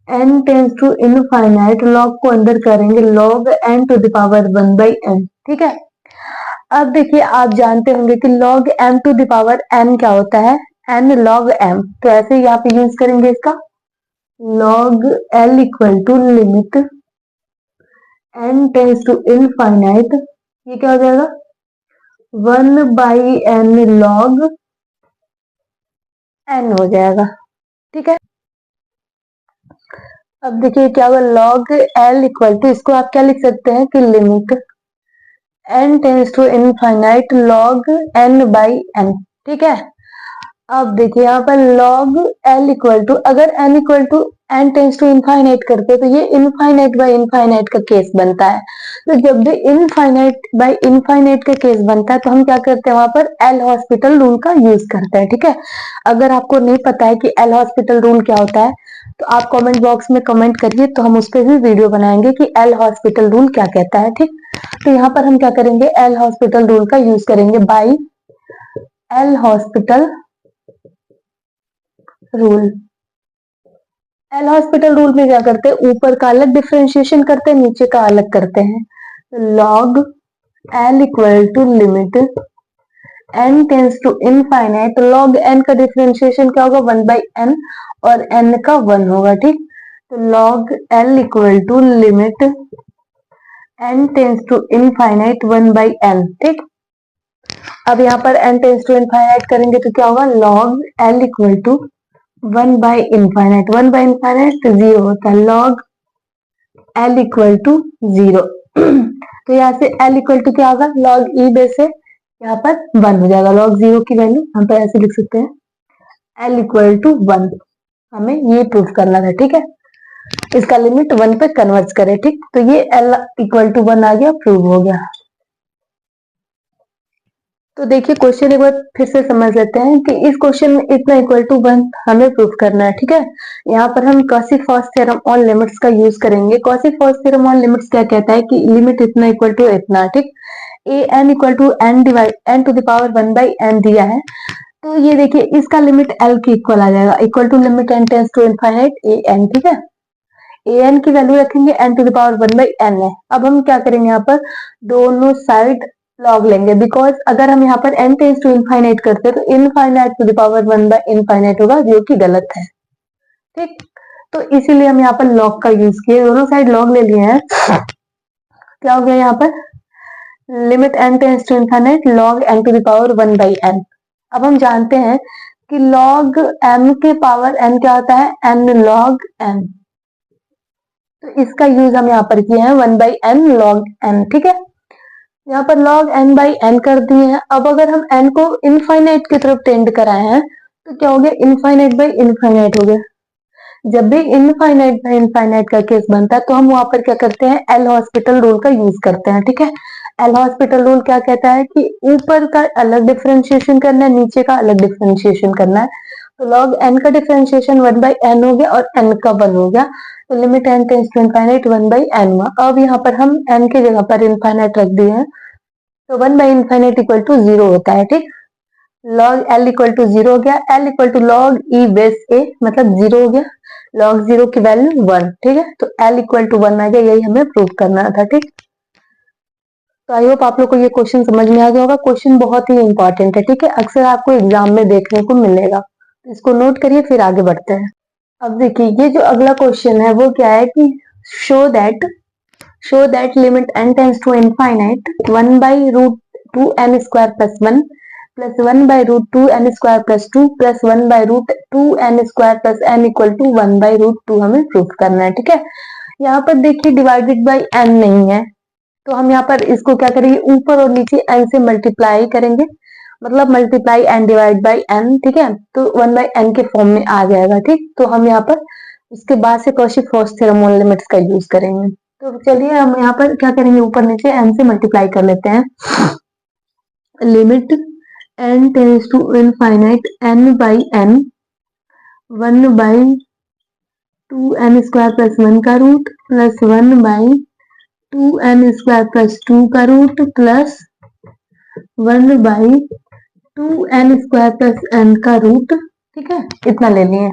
n tends to infinite, log को अंदर करेंगे, log n to the power 1/n। ठीक है, अब देखिए आप जानते होंगे कि log m to the power n क्या होता है, n log m, तो ऐसे यहाँ पे यूज करेंगे इसका, log l equal to limit n tends to infinite, ये क्या हो जाएगा, 1/n log n हो जाएगा। ठीक है, अब देखिए क्या होगा, log l इक्वल टू, इसको आप क्या लिख सकते हैं कि limit n tends to infinite log n/n। ठीक है, अब देखिए यहाँ पर log l इक्वल टू, अगर n equal to n tends to infinite करते हैं तो ये इनफाइनाइट बाय इनफाइनाइट का केस बनता है। तो जब भी इनफाइनाइट बाय इनफाइनाइट का केस बनता है तो हम क्या करते हैं, वहां पर एल हॉस्पिटल रूल का यूज करते हैं। ठीक है, अगर आपको नहीं पता है कि एल हॉस्पिटल रूल क्या होता है तो आप कमेंट बॉक्स में कमेंट करिए, तो हम उस पर भी वीडियो बनाएंगे कि एल हॉस्पिटल रूल क्या कहता है। ठीक, तो यहाँ पर हम क्या करेंगे, एल हॉस्पिटल रूल का यूज करेंगे, by L hospital rule. L hospital rule में क्या करते हैं, ऊपर का अलग डिफरेंशिएशन करते हैं, नीचे का अलग करते हैं। Log L equal to limit n tends to infinite, तो लॉग n का डिफरेंशिएशन क्या होगा, 1/n, और n का 1 होगा। ठीक, तो log l equal to limit n tends to infinite 1/n। ठीक, अब यहाँ पर n टेंस टू इनफाइनाइट करेंगे तो क्या होगा, लॉग l इक्वल टू 1/इनफाइनाइट, 1/इनफाइनाइट तो 0 होता है, लॉग l इक्वल टू 0। तो यहाँ से एल इक्वल टू क्या होगा, लॉग ई बेस से यहाँ पर 1 हो जाएगा। लॉग 0 की वैल्यू हम तो ऐसे लिख सकते हैं एल इक्वल टू 1। हमें ये प्रूफ करना था, ठीक है। इसका लिमिट 1 पे कन्वर्ट करें, ठीक। तो ये एल इक्वल टू 1 आ गया, प्रूव हो गया। तो देखिए क्वेश्चन एक बार फिर से समझ लेते हैं कि इस क्वेश्चन में इतना इक्वल टू 1 हमें प्रूफ करना है, ठीक है। यहाँ पर हम कॉची-फॉस थ्योरम ऑन लिमिट्स का यूज करेंगे। कॉची-फॉस थ्योरम ऑन लिमिट्स क्या कहता है कि लिमिट इतना इक्वल टू इतना, ठीक। A n equal to n divide n to the power 1 by n दिया है, तो ये देखिए इसका लिमिट एल के इक्वल आ जाएगा, equal to limit N tends to infinite a n, ठीक है। ए एन की वैल्यू रखेंगे n to the power 1 by n है। अब हम क्या करेंगे, यहाँ पर दोनों साइड लॉग लेंगे, बिकॉज अगर हम यहाँ पर एन टेंस टू इनफाइनाइट करते हैं तो infinite to the power 1 by infinite होगा, जो कि गलत है, ठीक। तो इसीलिए हम यहाँ पर लॉग का यूज किए, दोनों साइड लॉग ले लिए हैं। क्या हो गया यहाँ पर, limit N tends to infinite log N to the power 1 by N. अब हम जानते हैं कि लॉग एम के पावर एन क्या होता है, एन लॉग एन। तो इसका यूज हम यहाँ पर किए हैं 1 बाई एन लॉग एन, ठीक है। यहाँ पर log n बाई एन कर दिए हैं। अब अगर हम n को इनफाइनाइट की तरफ टेंड कराए हैं तो क्या हो गया, इनफाइनाइट बाई इनफाइनाइट हो गया। जब भी इनफाइनाइट बाई इनफाइनाइट का केस बनता है तो हम वहां पर क्या करते हैं, एल हॉस्पिटल रूल का यूज करते हैं, ठीक है। एल हॉस्पिटल रूल क्या कहता है कि ऊपर का अलग डिफरेंशिएशन करना है, नीचे का अलग डिफरेंशिएशन करना है। तो log n का डिफरेंशिएशन 1 बाई एन हो गया और n का 1 हो गया, तो limit n tends to infinite 1 by N हुआ। अब यहाँ पर हम n की जगह पर इनफाइनाइट रख दिए हैं, तो 1 बाई इनफाइनाइट इक्वल टू 0 होता है, ठीक। log l इक्वल टू 0 हो गया, l equal to log e base a मतलब 0 हो गया, log 0 की वैल्यू 1, ठीक है। तो l इक्वल टू 1 आ गया, यही हमें प्रूव करना था, ठीक। तो आई होप आप लोग को ये क्वेश्चन समझ में आ गया होगा। क्वेश्चन बहुत ही इंपॉर्टेंट है, ठीक है, अक्सर आपको एग्जाम में देखने को मिलेगा, इसको नोट करिए फिर आगे बढ़ते हैं। अब देखिए ये जो अगला क्वेश्चन है वो क्या है कि show that limit n tends to infinite 1 by root 2 n square plus 1 plus 1 by root 2 n square plus 2 plus 1 by root 2 n square plus n equal to 1 by root 2 हमें प्रूफ करना है, ठीक है। यहाँ पर देखिए डिवाइडेड बाई n नहीं है, तो हम यहाँ पर इसको क्या करेंगे, ऊपर और नीचे n से मल्टीप्लाई करेंगे, मतलब multiply n divide by n, ठीक है। तो 1 बाई n के फॉर्म में आ जाएगा, ठीक। तो हम यहाँ पर उसके बाद से कॉची-फॉस थ्योरम ऑन लिमिट्स का यूज करेंगे। तो चलिए हम यहाँ पर क्या करेंगे, ऊपर नीचे n से मल्टीप्लाई कर लेते हैं। Limit n tends to infinite n by n 1 by 2 n square plus 1 का root plus 1 by 2 n square plus 2 का root plus 1 by 2 n square plus n का रूट, ठीक है, इतना ले लिए।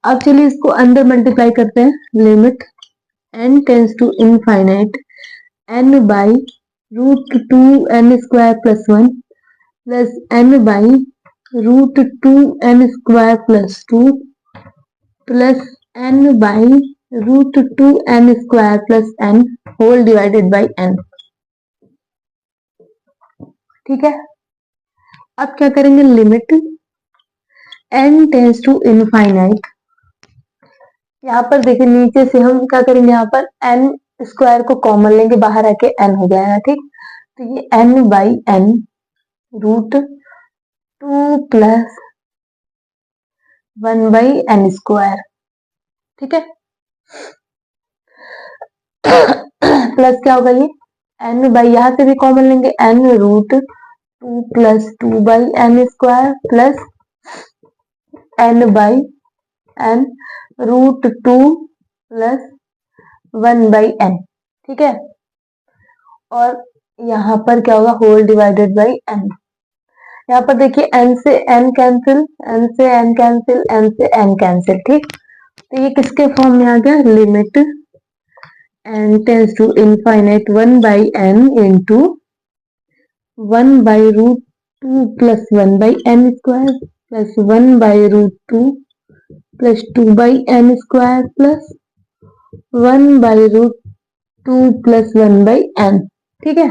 अब चलिए इसको अंदर मल्टीप्लाई करते हैं, limit n tends to infinite n by root 2 n square plus 1 plus n by root 2 n square plus 2 plus n by root 2 n square plus n whole divided by n, ठीक है। अब क्या करेंगे, limit n tends to infinite, यहाँ पर देखिए नीचे से हम क्या करेंगे, यहाँ पर n स्क्वायर को कॉमन लेंगे, बाहर आके n हो जाएगा, ठीक। तो ये n by n root 2 plus 1 by n square, ठीक है। प्लस क्या होगा, ये n बाई यहाँ से भी कॉमन लेंगे, n root 2 plus 2 by n square plus n by n root 2 plus 1 by n, ठीक है। और यहाँ पर क्या होगा, होल डिवाइडेड बाई n। यहाँ पर देखिए n से n कैंसिल, n से n कैंसिल, n से n कैंसिल, ठीक। तो ये किसके फॉर्म में आ गया, limit n tends to infinite 1 by n into 1 by root 2 plus 1 by n square plus 1 by root 2 plus 2 by n square plus 1 by root 2 plus 1 by n, ठीक है।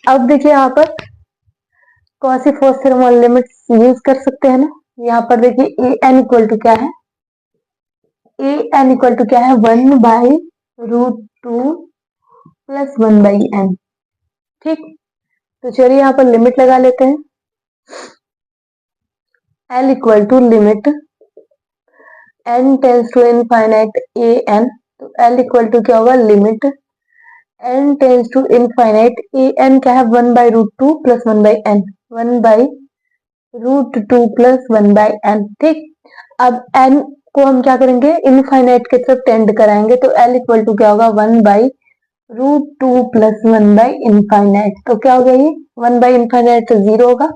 अब देखिए यहाँ पर Cauchy first theorem on limits use कर सकते हैं ना। यहाँ पर देखिए ए एन इक्वल टू क्या है, ए एन इक्वल टू क्या है, 1 बाई रूट 2 प्लस 1/n। ठीक, तो चलिए यहाँ पर लिमिट लगा लेते हैं। L equal to limit n tends to infinite a n, तो L इक्वल टू क्या होगा, limit n tends to infinite a n क्या है, 1/√2 प्लस 1/n, 1/√2 प्लस 1/n। ठीक, अब n को हम क्या करेंगे, इनफाइनाइट की तरफ टेंड कराएंगे, तो L इक्वल टू क्या होगा, 1/√2 प्लस 1/इनफाइनाइट। तो क्या हो गया ये 1/इनफाइनाइट तो 0 होगा,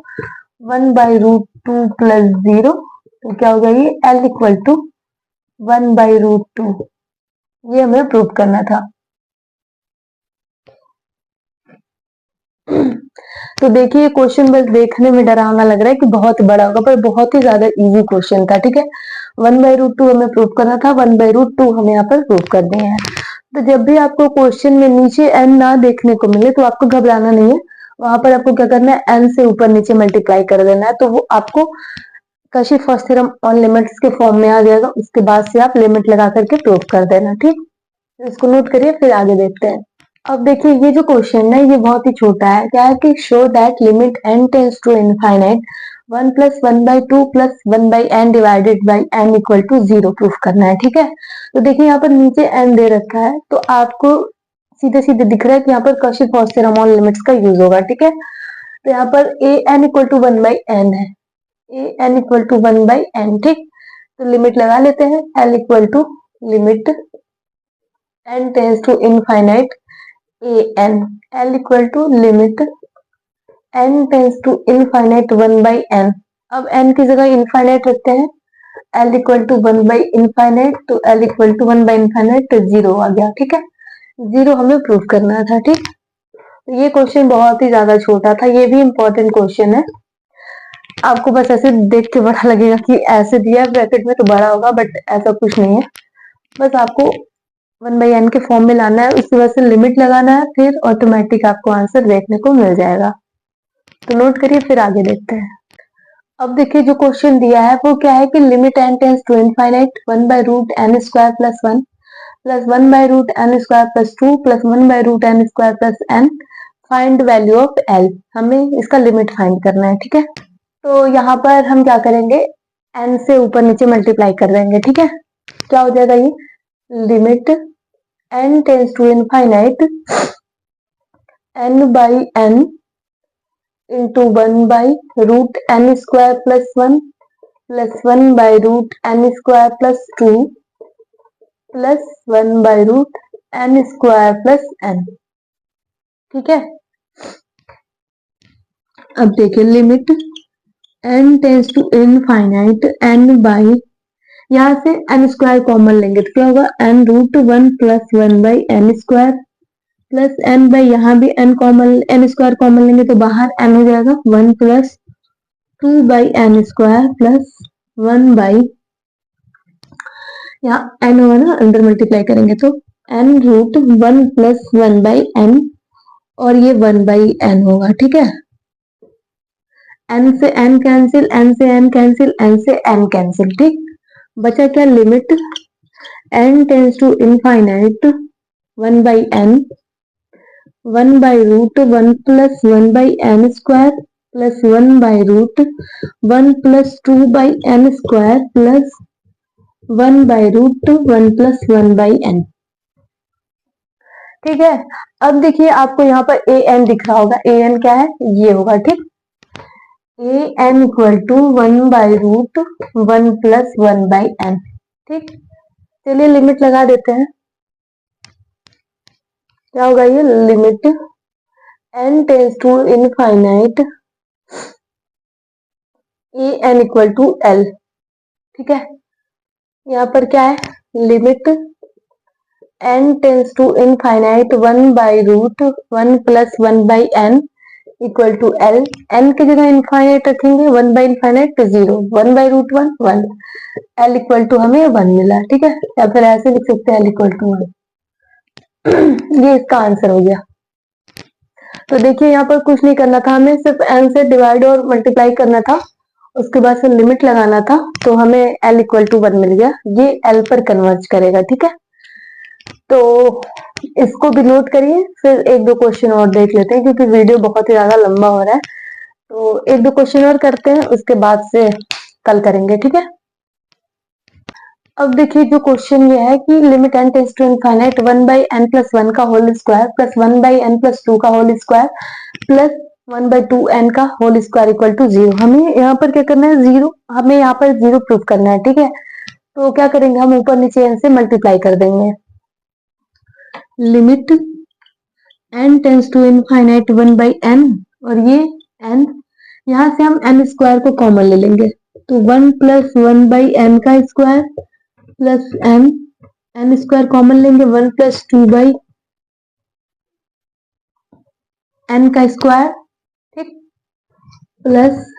1/√2 प्लस 0, तो क्या हो गया ये L इक्वल टू 1/√2। ये हमें प्रूव करना था। तो देखिए क्वेश्चन बस देखने में डरावना लग रहा है कि बहुत बड़ा होगा, पर बहुत ही ज्यादा इजी क्वेश्चन था। ठीक है, 1/√2 हमें प्रूव करना था, 1/√2 हम यहाँ पर प्रूव कर दिए हैं। तो जब भी आपको क्वेश्चन में नीचे n ना देखने को मिले तो आपको घबराना नहीं है, वहां पर आपको क्या करना है, n से ऊपर नीचे मल्टीप्लाई कर देना है, तो वो आपको कशिफ-फॉस थ्योरम ऑन लिमिट्स के फॉर्म में आ जाएगा। उसके बाद से आप लिमिट लगा करके प्रूव कर देना। ठीक, इसको नोट करिए, फिर आगे देखते हैं। अब देखिए ये जो क्वेश्चन है ये बहुत ही छोटा है। क्या है कि show that limit n tends to infinite 1 plus 1/2 plus 1/n divided by n equal to 0 proof करना है। ठीक है, तो देखिए यहाँ पर नीचे n दे रखा है, तो आपको सीधे सीधे दिख रहा है कि यहाँ पर कशिफ-फॉस थ्योरम ऑन लिमिट्स का यूज होगा। ठीक है, तो यहाँ पर a n equal to 1/n है, a n equal to 1/n। ठीक, तो लिमिट लगा लेते हैं, l equal to limit n tends to infinite an, L equal to limit n tends to infinite 1/n। अब n की जगह इनफाइनाइट रखते हैं, L इक्वल टू 1/इनफाइनाइट, तो L इक्वल टू 1/इनफाइनाइट तो 0 आ गया। ठीक है, 0 हमें प्रूव करना था। ठीक, तो ये क्वेश्चन बहुत ही ज्यादा छोटा था, ये भी इम्पोर्टेंट क्वेश्चन है। आपको बस ऐसे देख के बड़ा लगेगा कि ऐसे दिया है ब्रैकेट में तो बड़ा होगा, बट ऐसा कुछ नहीं है। बस आपको 1/n के फॉर्म में लाना है, उसकी वजह से लिमिट लगाना है, फिर ऑटोमेटिक आपको आंसर देखने को मिल जाएगा। तो नोट करिए, फिर आगे देखते हैं। अब देखिए जो क्वेश्चन दिया है वो क्या है कि limit n tends to infinite 1/√n square plus 1 plus 1/√n square plus 2 plus 1/√n square plus n, find value of l। हमें इसका लिमिट फाइंड करना है। ठीक है, तो यहाँ पर हम क्या करेंगे, n से ऊपर नीचे मल्टीप्लाई कर देंगे। ठीक है, क्या हो जाएगा ये, limit n tends to infinite n/n into 1/√n square plus 1 plus 1/√n square plus 2 plus 1/√n square plus n। ठीक है, अब देखिए limit n tends to infinite n by, यहाँ से n स्क्वायर कॉमन लेंगे तो क्या होगा, n√1 plus 1/n square plus n by, यहाँ भी n common, n square common लेंगे तो बाहर n हो जाएगा 1 plus 2/n square plus 1 by, यहाँ n होगा ना, अंदर मल्टीप्लाई करेंगे तो n√1 प्लस 1/n, और ये 1/n होगा। ठीक है, n से n कैंसिल, n से n कैंसिल, n से n कैंसिल। ठीक, बचा क्या, limit n tends to infinite 1/n 1/√1 plus 1/n square plus 1/√1 plus 2/n square plus 1/√1 plus 1/n। ठीक है, अब देखिए आपको यहाँ पर an दिख रहा होगा, an क्या है, ये होगा। ठीक, an equal to 1/√1 plus 1/n। ठीक, चलिए लिमिट लगा देते हैं। क्या होगा ये, limit n tends to infinite an equal to l। ठीक है, यहाँ पर क्या है, limit n tends to infinite 1/√1 plus 1/n equal to l। n की जगह इनफाइनाइट रखेंगे, 1/इनफाइनाइट तो 0, 1/√1 1, l इक्वल टू हमें 1 मिला। ठीक है, या फिर ऐसे लिख सकते हैं l इक्वल टू 1। ये इसका आंसर हो गया। तो देखिए यहाँ पर कुछ नहीं करना था, हमें सिर्फ n से डिवाइड और मल्टीप्लाई करना था, उसके बाद से लिमिट लगाना था, तो हमें l इक्वल टू 1 मिल गया। ये l पर कन्वर्ज करेगा। ठीक है, तो इसको भी नोट करिए, फिर एक दो क्वेश्चन और देख लेते हैं क्योंकि वीडियो बहुत ही ज्यादा लंबा हो रहा है। तो एक दो क्वेश्चन और करते हैं, उसके बाद से कल करेंगे, ठीक है। अब देखिए जो क्वेश्चन ये है कि limit n tends to infinite 1/n+1 का होल स्क्वायर प्लस 1/n+2 का होल स्क्वायर प्लस 1/2n का होल स्क्वायर इक्वल टू 0। हमें यहाँ पर क्या करना है, जीरो, हमें यहाँ पर जीरो प्रूफ करना है, ठीक है। तो क्या करेंगे, हम ऊपर नीचे n से मल्टीप्लाई कर देंगे। Limit n tends to infinite 1/n, और ये n, यहाँ से हम n स्क्वायर को कॉमन ले लेंगे, तो 1 + 1/n का square plus n square common लेंगे, 1 + 2/n का स्क्वायर, ठीक, प्लस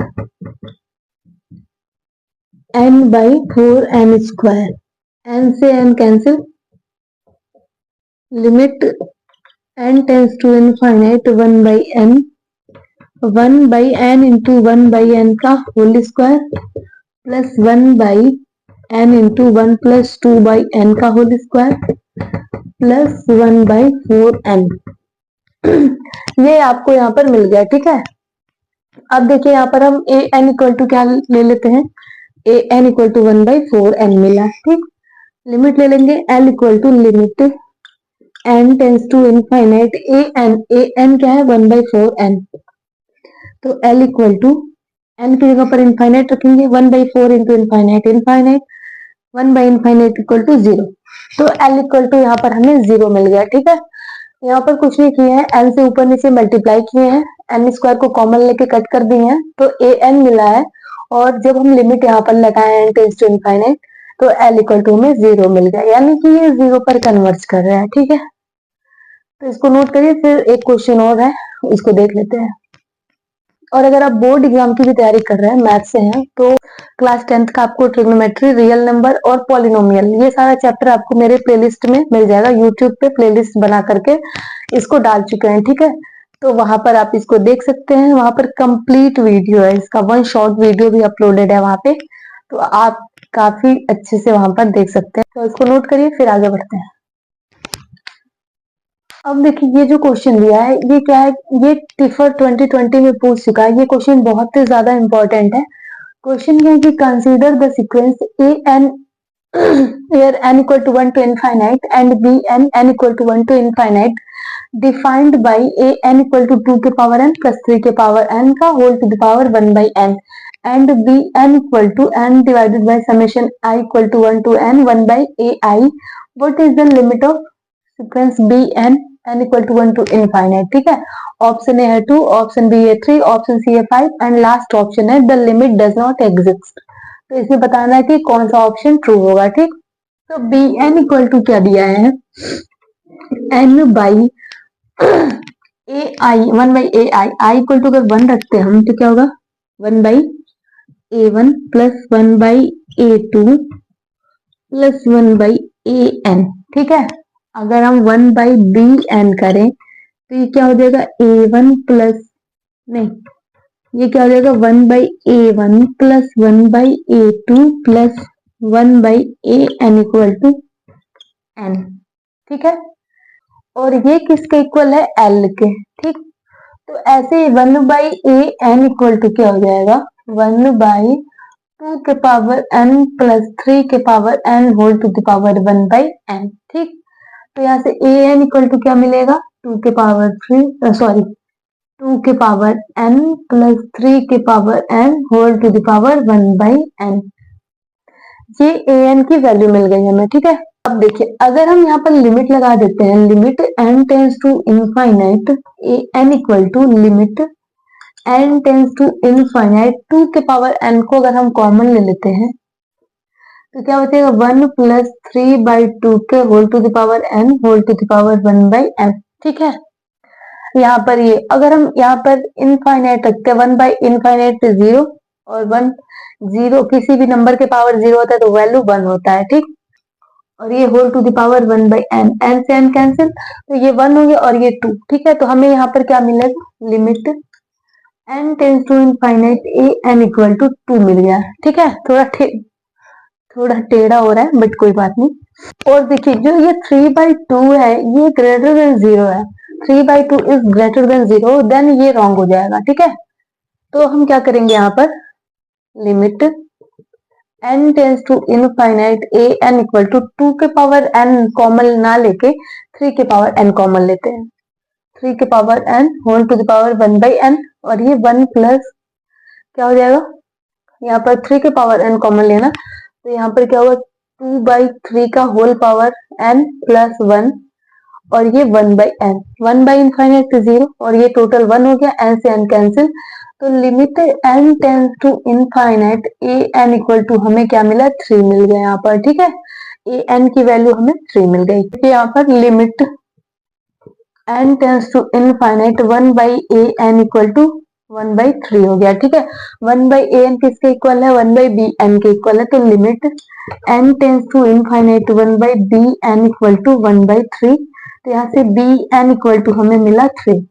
n/4n स्क्वायर, n से n cancel, limit n tends to infinite 1/n, 1/n into 1/n का whole square plus 1/n into 1 + 2/n का होल स्क्वायर प्लस 1/4n। ये आपको यहाँ पर मिल गया, ठीक है। अब देखिए यहाँ पर हम a n इक्वल टू क्या ले लेते हैं, a n equal to 1/4n मिला, ठीक। लिमिट ले लेंगे l equal to limit n tends to infinite a n क्या है 1/4n, तो l इक्वल टू n की जगह पर इनफाइनाइट रखेंगे, 1/4 इंटू इनफाइनाइट इनफाइनाइट, 1/इनफाइनाइट इक्वल टू 0, तो l इक्वल टू यहाँ पर हमें 0 मिल गया, ठीक है। यहाँ पर कुछ नहीं किया है, n से ऊपर नीचे मल्टीप्लाई किए हैं, n स्क्वायर को कॉमन लेके कट कर दिए हैं, तो a n मिला है। और जब हम लिमिट यहाँ पर लगाए n टेंड्स टू इनफाइनाइट, तो l इक्वल टू हमें 0 मिल गया, यानी कि ये 0 पर कन्वर्ट कर रहा है, ठीक है। तो इसको नोट करिए, फिर एक क्वेश्चन और है, इसको देख लेते हैं। और अगर आप बोर्ड एग्जाम की भी तैयारी कर रहे हैं, मैथ से हैं, तो क्लास 10th का आपको ट्रिग्नोमेट्री, रियल नंबर और पॉलिनोमियल, ये सारा चैप्टर आपको मेरे प्लेलिस्ट में मिल जाएगा। यूट्यूब पे प्लेलिस्ट बना करके इसको डाल चुके हैं, ठीक है। तो वहां पर आप इसको देख सकते हैं, वहां पर कंप्लीट वीडियो है, इसका 1 शॉर्ट वीडियो भी अपलोडेड है वहां पे, तो आप काफी अच्छे से वहां पर देख सकते हैं। तो इसको नोट करिए, फिर आगे बढ़ते हैं। अब देखिए ये जो क्वेश्चन दिया है, ये क्या है, ये टिफर 2020 में पूछ चुका है, ये क्वेश्चन बहुत ही ज्यादा इंपॉर्टेंट है। क्वेश्चन ये है कि consider the sequence a n where n equal to 1 to infinite and b n equal to 1 to infinite defined by a n equal to 2 के पावर n plus 3 के पावर n का whole to the power 1/n and b n equal to n divided by summation I equal to 1 to n 1/ai. What is the limit of sequence b n n equal to 1 to infinite, ठीक है। ऑप्शन ए है 2, ऑप्शन बी है 3, ऑप्शन सी है 5 एंड लास्ट ऑप्शन है the limit does not exist. तो इसमें बताना है कि कौन सा ऑप्शन ट्रू होगा, ठीक। तो बी एन इक्वल टू क्या दिया है, n by a i, 1/ai, i equal to अगर 1 रखते हैं हम तो क्या होगा 1/a1 plus 1/a2 plus 1/an, ठीक है। अगर हम 1/bn करें तो ये क्या हो जाएगा a1 प्लस, नहीं, ये क्या हो जाएगा 1/a1 plus 1/a2 plus 1/an equal to n, ठीक है। और ये किसके इक्वल है, l के, ठीक। तो ऐसे 1/an इक्वल टू क्या हो जाएगा 1/2 के पावर n प्लस 3 के power n whole to the power 1/n, ठीक। तो यहाँ से ए एन इक्वल टू क्या मिलेगा 2 के पावर 3, सॉरी 2 के पावर n प्लस 3 के power n whole to the power 1/n। ये ए एन की वैल्यू मिल गई हमें, ठीक है। अब देखिए अगर हम यहाँ पर लिमिट लगा देते हैं, limit n tends to infinite a n equal to limit n tends to infinite 2 के पावर n को अगर हम कॉमन ले लेते हैं तो क्या बचेगा 1 प्लस 3/2 के whole to the power n whole to the power 1/n, ठीक है। यहाँ पर ये अगर हम यहाँ पर इनफाइनाइट रखते हैं 1/इनफाइनाइट 0 और 1 0, किसी भी नंबर के पावर 0 होता है तो वैल्यू 1 होता है, ठीक। और ये whole to the power 1/n, n से n कैंसिल, तो ये 1 हो गया और ये 2, ठीक है। तो हमें यहाँ पर क्या मिलेगा limit n tends to infinite a n equal to 2 मिल गया, ठीक है। थोड़ा टेढ़ा हो रहा है बट कोई बात नहीं। और देखिए जो ये 3/2 है ये ग्रेटर देन 0 है, 3/2 इज ग्रेटर देन 0, देन ये रॉन्ग हो जाएगा, ठीक है। तो हम क्या करेंगे यहाँ पर, limit n tends to infinite a n equal to 2 के पावर n कॉमन ना लेके 3 के पावर n कॉमन लेते हैं, 3 के power n whole to the power 1/n, और ये 1 प्लस क्या हो जाएगा, यहाँ पर 3 के पावर n कॉमन लेना, तो यहाँ पर क्या होगा 2/3 का होल पावर n प्लस 1, और ये 1/n, 1 बाई इनफाइनाइट 0, और ये टोटल 1 हो गया, n से n कैंसिल, तो limit n tends to infinite a n equal to हमें क्या मिला, 3 मिल गया यहाँ पर, ठीक है। ए एन की वैल्यू हमें 3 मिल गई, तो यहाँ पर limit n tends to infinite 1/an equal to 1/3 हो गया, ठीक है। 1/an किसके इक्वल है, 1/bn के इक्वल है, तो limit n tends to infinite 1/bn equal to 1/3, तो यहाँ से bn इक्वल टू हमें मिला 3,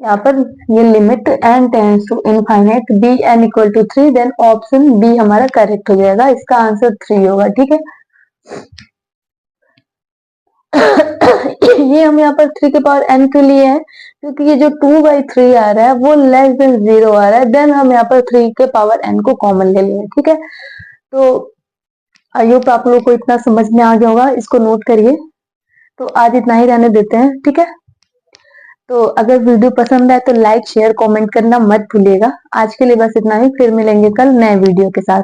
यहाँ पर ये limit n tends to infinite bn equal to 3, then option b हमारा करेक्ट हो जाएगा, इसका आंसर 3 होगा, ठीक है। ये हम यहाँ पर 3 के पावर n क्यों लिए हैं, क्योंकि ये जो 2/3 आ रहा है वो लेस देन 0 आ रहा है, देन हम यहाँ पर 3 के पावर n को कॉमन ले लिए, ठीक है। तो आई होप आप लोगों को इतना समझ में आ गया होगा, इसको नोट करिए। तो आज इतना ही रहने देते हैं, ठीक है। तो अगर वीडियो पसंद आए तो लाइक शेयर कमेंट करना मत भूलिएगा। आज के लिए बस इतना ही, फिर मिलेंगे कल नए वीडियो के साथ।